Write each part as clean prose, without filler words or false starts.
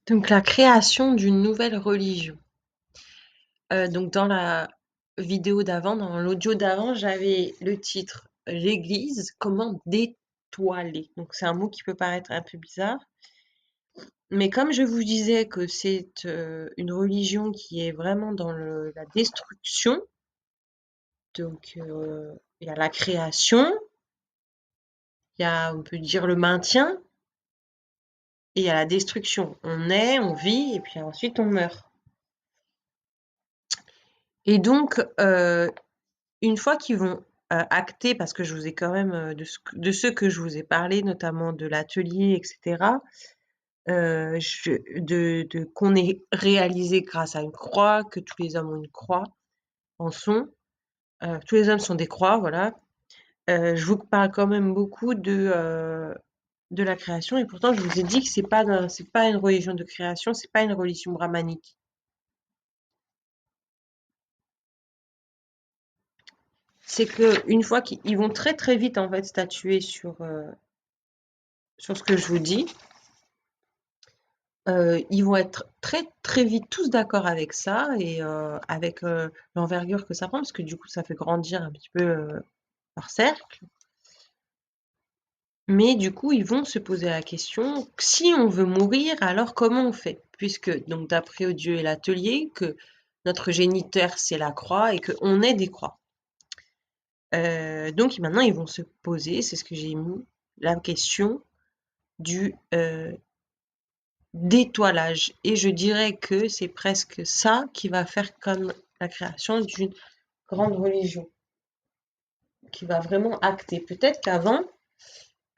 Donc la création d'une nouvelle religion. Donc dans la vidéo d'avant, dans l'audio d'avant, j'avais le titre «L'Église, comment détoiler». Donc c'est un mot qui peut paraître un peu bizarre, mais comme je vous disais que c'est une religion qui est vraiment dans la destruction, donc il y a la création, il y a, on peut dire, le maintien, et il y a la destruction. On naît, on vit, et puis ensuite on meurt. Et donc, une fois qu'ils vont acter, parce que je vous ai quand même, de ceux que je vous ai parlé, notamment de l'atelier, etc., qu'on ait réalisé grâce à une croix, que tous les hommes ont une croix, en sont, tous les hommes sont des croix, voilà. Je vous parle quand même beaucoup de la création, et pourtant je vous ai dit que c'est pas une religion de création, c'est pas une religion brahmanique. C'est que une fois qu'ils vont très très vite en fait statuer sur ce que je vous dis. Ils vont être très, très vite tous d'accord avec ça et avec, l'envergure que ça prend, parce que du coup, ça fait grandir un petit peu, leur cercle. Mais du coup, ils vont se poser la question: «Si on veut mourir, alors comment on fait?» Puisque donc d'après Dieu et l'atelier, que notre géniteur, c'est la croix et qu'on est des croix. Donc maintenant, ils vont se poser, c'est ce que j'ai mis, la question du, d'étoilage, et je dirais que c'est presque ça qui va faire comme la création d'une grande religion, qui va vraiment acter. Peut-être qu'avant,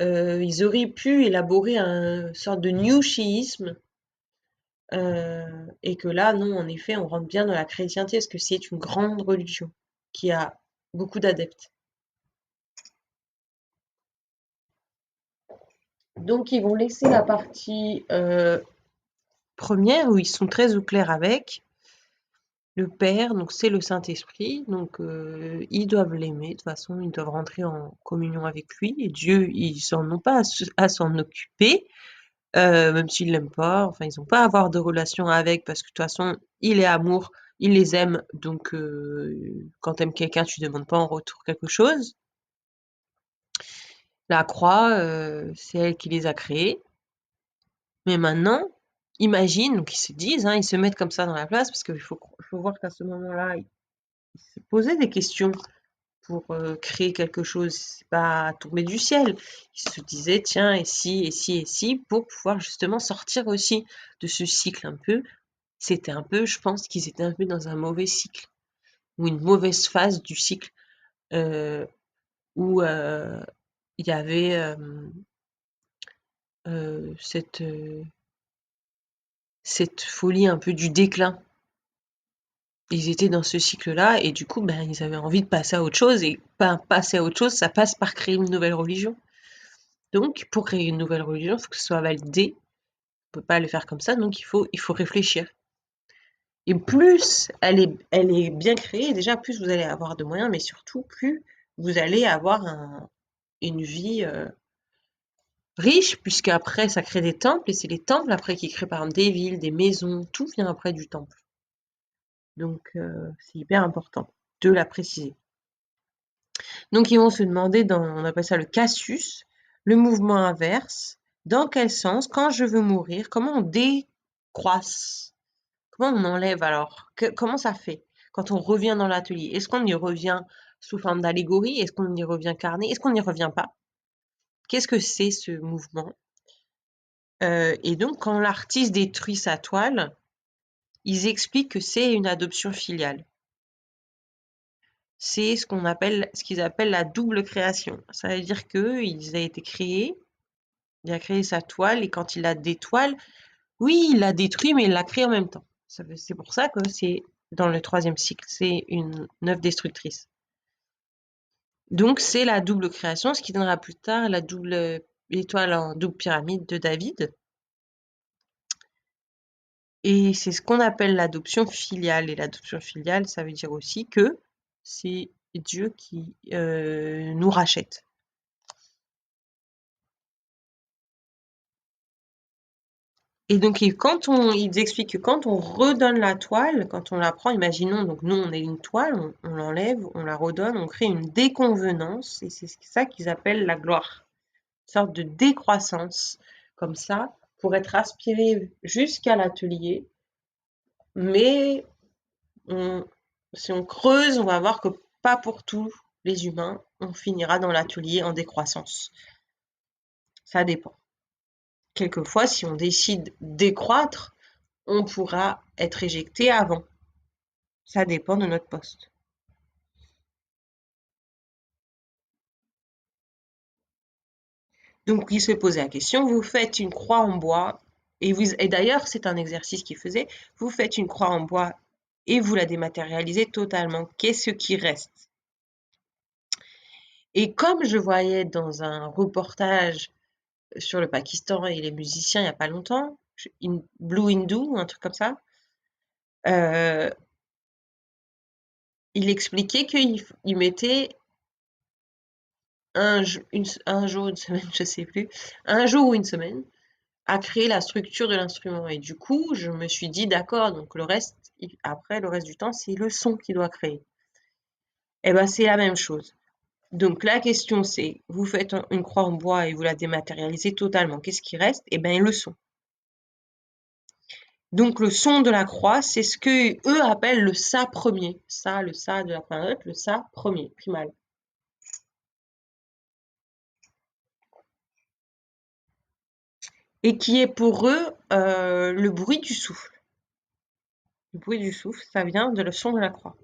ils auraient pu élaborer un sorte de new chiisme, et que là, non, en effet, on rentre bien dans la chrétienté, parce que c'est une grande religion qui a beaucoup d'adeptes. Donc, ils vont laisser la partie première, où ils sont très au clair avec, le Père, donc c'est le Saint-Esprit, donc ils doivent l'aimer, de toute façon, ils doivent rentrer en communion avec lui, et Dieu, ils n'en ont pas à s'en occuper, même s'ils l'aiment pas, enfin, ils n'ont pas à avoir de relation avec, parce que de toute façon, il est amour, il les aime, donc quand tu aimes quelqu'un, tu demandes pas en retour quelque chose. La croix, c'est elle qui les a créés, mais maintenant, imagine, donc ils se disent, hein, ils se mettent comme ça dans la place, parce qu'il faut voir qu'à ce moment-là, ils se posaient des questions pour créer quelque chose, c'est pas tombé du ciel. Ils se disaient, tiens, et si, et si, et si, pour pouvoir justement sortir aussi de ce cycle un peu. C'était un peu, je pense qu'ils étaient un peu dans un mauvais cycle, ou une mauvaise phase du cycle, euh, où il y avait cette folie un peu du déclin. Ils étaient dans ce cycle-là, et du coup, ben, ils avaient envie de passer à autre chose, et pas passer à autre chose, ça passe par créer une nouvelle religion. Donc, pour créer une nouvelle religion, il faut que ce soit validé. On peut pas le faire comme ça, donc il faut réfléchir. Et plus elle est bien créée, déjà, plus vous allez avoir de moyens, mais surtout, plus vous allez avoir une vie riche, puisque après, ça crée des temples, et c'est les temples après qui créent, par exemple, des villes, des maisons, tout vient après du temple. Donc, c'est hyper important de la préciser. Donc, ils vont se demander, on appelle ça le casus, le mouvement inverse, dans quel sens, quand je veux mourir, comment on décroisse, comment on enlève alors, comment ça fait quand on revient dans l'atelier? Est-ce qu'on y revient sous forme d'allégorie? Est-ce qu'on y revient carné? Est-ce qu'on n'y revient pas? Qu'est-ce que c'est ce mouvement? Et donc, quand l'artiste détruit sa toile, ils expliquent que c'est une adoption filiale. C'est ce qu'ils appellent la double création. Ça veut dire qu'il a été créé, il a créé sa toile, et quand il la détoile, oui, il l'a détruit, mais il l'a créé en même temps. C'est pour ça que c'est dans le troisième cycle, c'est une œuvre destructrice. Donc c'est la double création, ce qui donnera plus tard la double étoile en double pyramide de David. Et c'est ce qu'on appelle l'adoption filiale. Et l'adoption filiale, ça veut dire aussi que c'est Dieu qui nous rachète. Et donc ils expliquent que quand on redonne la toile, quand on la prend, imaginons, donc nous on est une toile, on l'enlève, on la redonne, on crée une déconvenance, et c'est ça qu'ils appellent la gloire. Une sorte de décroissance, comme ça, pour être aspiré jusqu'à l'atelier, mais si on creuse, on va voir que pas pour tous les humains, on finira dans l'atelier en décroissance. Ça dépend. Quelquefois, si on décide décroître, on pourra être éjecté avant. Ça dépend de notre poste. Donc, il se posait la question, vous faites une croix en bois, et d'ailleurs, c'est un exercice qu'il faisait, vous faites une croix en bois et vous la dématérialisez totalement. Qu'est-ce qui reste? Et comme je voyais dans un reportage sur le Pakistan et les musiciens il n'y a pas longtemps, Blue Hindu, un truc comme ça, euh, il expliquait qu'il mettait un jour, une semaine, je sais plus, un jour ou une semaine, à créer la structure de l'instrument. Et du coup, je me suis dit, d'accord, donc après, le reste du temps, c'est le son qui doit créer. Eh ben, c'est la même chose. Donc, la question, c'est, vous faites une croix en bois et vous la dématérialisez totalement. Qu'est-ce qui reste? Eh ben, le son. Donc, le son de la croix, c'est ce que eux appellent le sa premier. Ça, le sa de la première note, le sa premier, primal. Et qui est pour eux le bruit du souffle. Le bruit du souffle, ça vient de le son de la croix.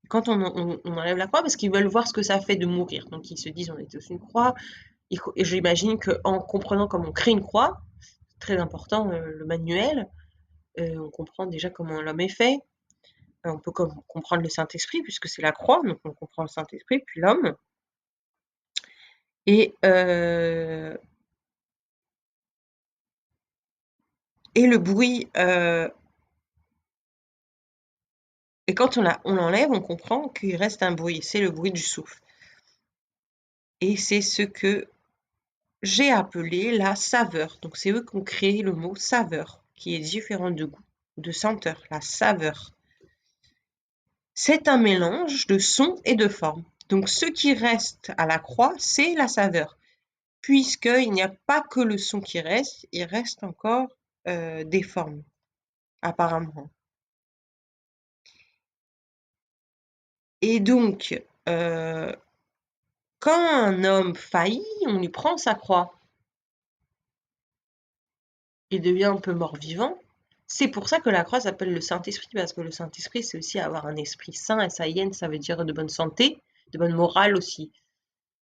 Quand on enlève la croix, parce qu'ils veulent voir ce que ça fait de mourir. Donc ils se disent, on est tous une croix. Et j'imagine qu'en comprenant comment on crée une croix, c'est très important, le manuel, on comprend déjà comment l'homme est fait. On peut comprendre le Saint-Esprit, puisque c'est la croix, donc on comprend le Saint-Esprit, puis l'homme. Et, euh, et le bruit, et quand on l'enlève, on comprend qu'il reste un bruit, c'est le bruit du souffle. Et c'est ce que j'ai appelé la saveur. Donc c'est eux qui ont créé le mot saveur, qui est différent de goût, de senteur, la saveur. C'est un mélange de son et de forme. Donc ce qui reste à la croix, c'est la saveur. Puisqu'il n'y a pas que le son qui reste, il reste encore des formes, apparemment. Et donc, quand un homme faillit, on lui prend sa croix. Il devient un peu mort-vivant. C'est pour ça que la croix s'appelle le Saint-Esprit, parce que le Saint-Esprit, c'est aussi avoir un esprit sain, S-A-I-N, ça veut dire de bonne santé, de bonne morale aussi.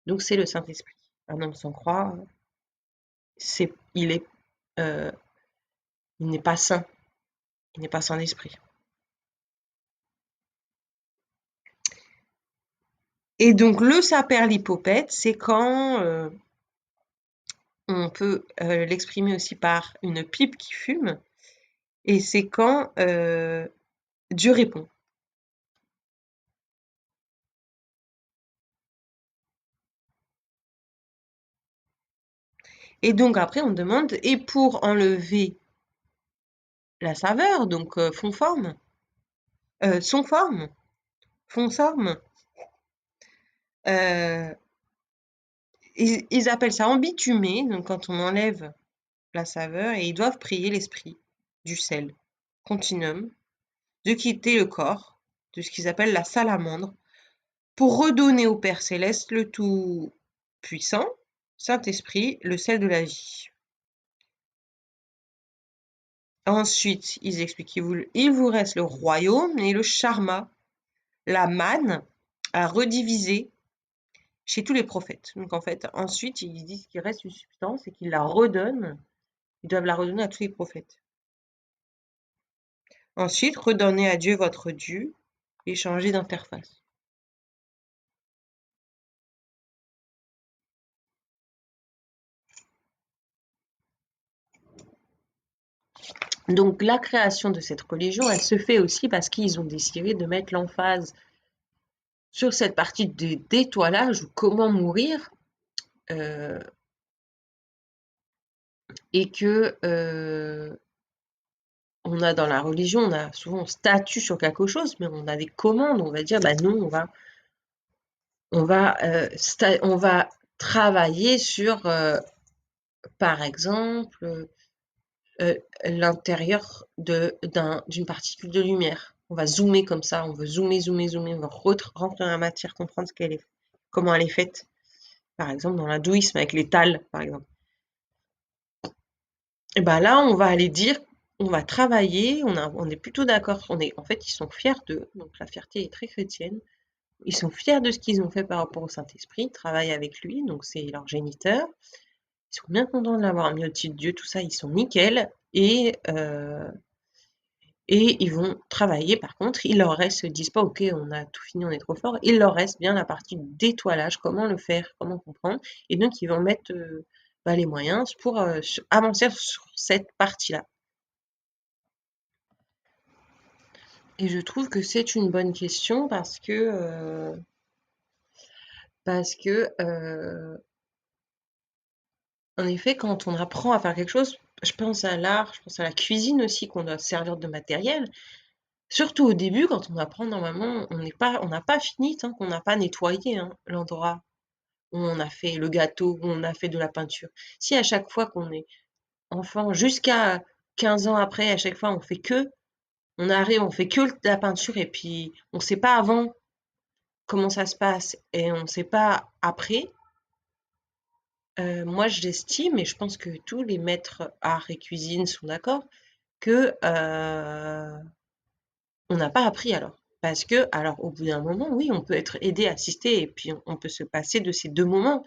Donc c'est le Saint-Esprit. Un homme sans croix, c'est, il est, euh, il n'est pas sain, il n'est pas sain d'esprit. Et donc le saperlipopette, c'est quand on peut l'exprimer aussi par une pipe qui fume, et c'est quand Dieu répond. Et donc après on demande, et pour enlever la saveur, donc fond-forme, son-forme, fond-forme, ils appellent ça embitumer, donc quand on enlève la saveur, et ils doivent prier l'esprit du sel, continuum, de quitter le corps, de ce qu'ils appellent la salamandre, pour redonner au Père céleste le Tout-Puissant, Saint-Esprit, le sel de la vie. Ensuite, ils expliquent il vous reste le royaume et le charma, la manne à rediviser chez tous les prophètes. Donc en fait, ensuite, ils disent qu'il reste une substance et qu'ils la redonnent. Ils doivent la redonner à tous les prophètes. Ensuite, redonnez à Dieu votre dû et changez d'interface. Donc la création de cette religion, elle se fait aussi parce qu'ils ont décidé de mettre l'emphase sur cette partie de d'étoilage ou comment mourir, euh, et que on a dans la religion, on a souvent un statut sur quelque chose, mais on a des commandes. On va dire, bah non, on va travailler sur, par exemple, l'intérieur d'une particule de lumière. On va zoomer comme ça, on veut zoomer, zoomer, zoomer, on va rentrer dans la matière, comprendre comment elle est faite. Par exemple, dans l'hindouisme, avec les tals, par exemple. Et ben là, on va aller dire, on va travailler, on est plutôt d'accord, en fait, ils sont fiers d'eux, donc la fierté est très chrétienne. Ils sont fiers de ce qu'ils ont fait par rapport au Saint-Esprit, ils travaillent avec lui, donc c'est leur géniteur. Ils sont bien contents de l'avoir mis au-dessus de Dieu, tout ça, ils sont nickel. Et ils vont travailler, par contre, il leur reste, ils disent pas, ok, on a tout fini, on est trop fort, il leur reste bien la partie d'étoilage, comment le faire, comment comprendre, et donc ils vont mettre bah, les moyens pour avancer sur cette partie-là. Et je trouve que c'est une bonne question parce que en effet, quand on apprend à faire quelque chose, je pense à l'art, je pense à la cuisine aussi, qu'on doit servir de matériel. Surtout au début, quand on apprend, normalement, on n'a pas fini tant qu'on n'a pas nettoyé hein, l'endroit où on a fait le gâteau, où on a fait de la peinture. Si à chaque fois qu'on est enfant, jusqu'à 15 ans après, à chaque fois on arrive, on fait que de la peinture et puis on ne sait pas avant comment ça se passe et on ne sait pas après, moi j'estime, et je pense que tous les maîtres art et cuisine sont d'accord, que on n'a pas appris alors. Parce que, alors au bout d'un moment, oui, on peut être aidé, assisté, et puis on peut se passer de ces deux moments,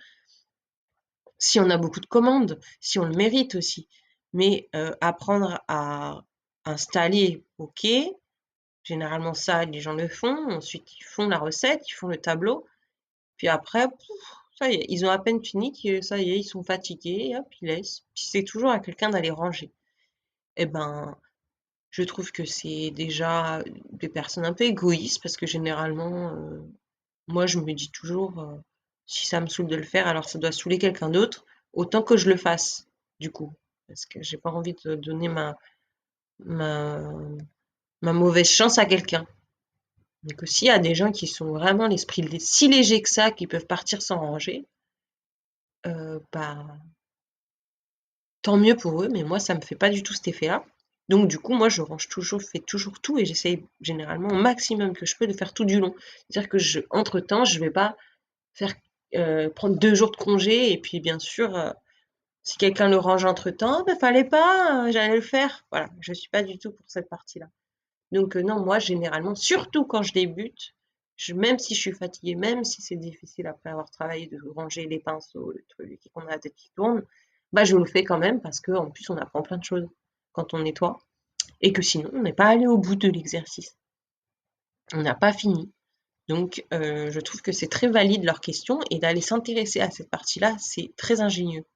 si on a beaucoup de commandes, si on le mérite aussi. Mais apprendre à installer, ok, généralement ça, les gens le font, ensuite ils font la recette, ils font le tableau, puis après, ça y est, ils ont à peine fini, ça y est, ils sont fatigués, hop, ils laissent. Puis c'est toujours à quelqu'un d'aller ranger. Eh ben, je trouve que c'est déjà des personnes un peu égoïstes parce que généralement, moi je me dis toujours, si ça me saoule de le faire, alors ça doit saouler quelqu'un d'autre, autant que je le fasse, du coup. Parce que j'ai pas envie de donner ma, ma mauvaise chance à quelqu'un. Donc s'il y a des gens qui sont vraiment l'esprit si léger que ça, qui peuvent partir sans ranger, bah tant mieux pour eux, mais moi ça me fait pas du tout cet effet-là. Donc du coup, moi je range toujours, fais toujours tout et j'essaye généralement au maximum que je peux de faire tout du long. C'est-à-dire que entre-temps, je vais pas faire prendre 2 jours de congé et puis bien sûr, si quelqu'un le range entre-temps, bah fallait pas, j'allais le faire. Voilà, je suis pas du tout pour cette partie-là. Donc non, moi généralement, surtout quand je débute, même si je suis fatiguée, même si c'est difficile après avoir travaillé de ranger les pinceaux, le truc et qu'on a la tête qui tourne, bah je le fais quand même parce qu'en plus on apprend plein de choses quand on nettoie et que sinon on n'est pas allé au bout de l'exercice. On n'a pas fini. Donc je trouve que c'est très valide leur question et d'aller s'intéresser à cette partie-là, c'est très ingénieux.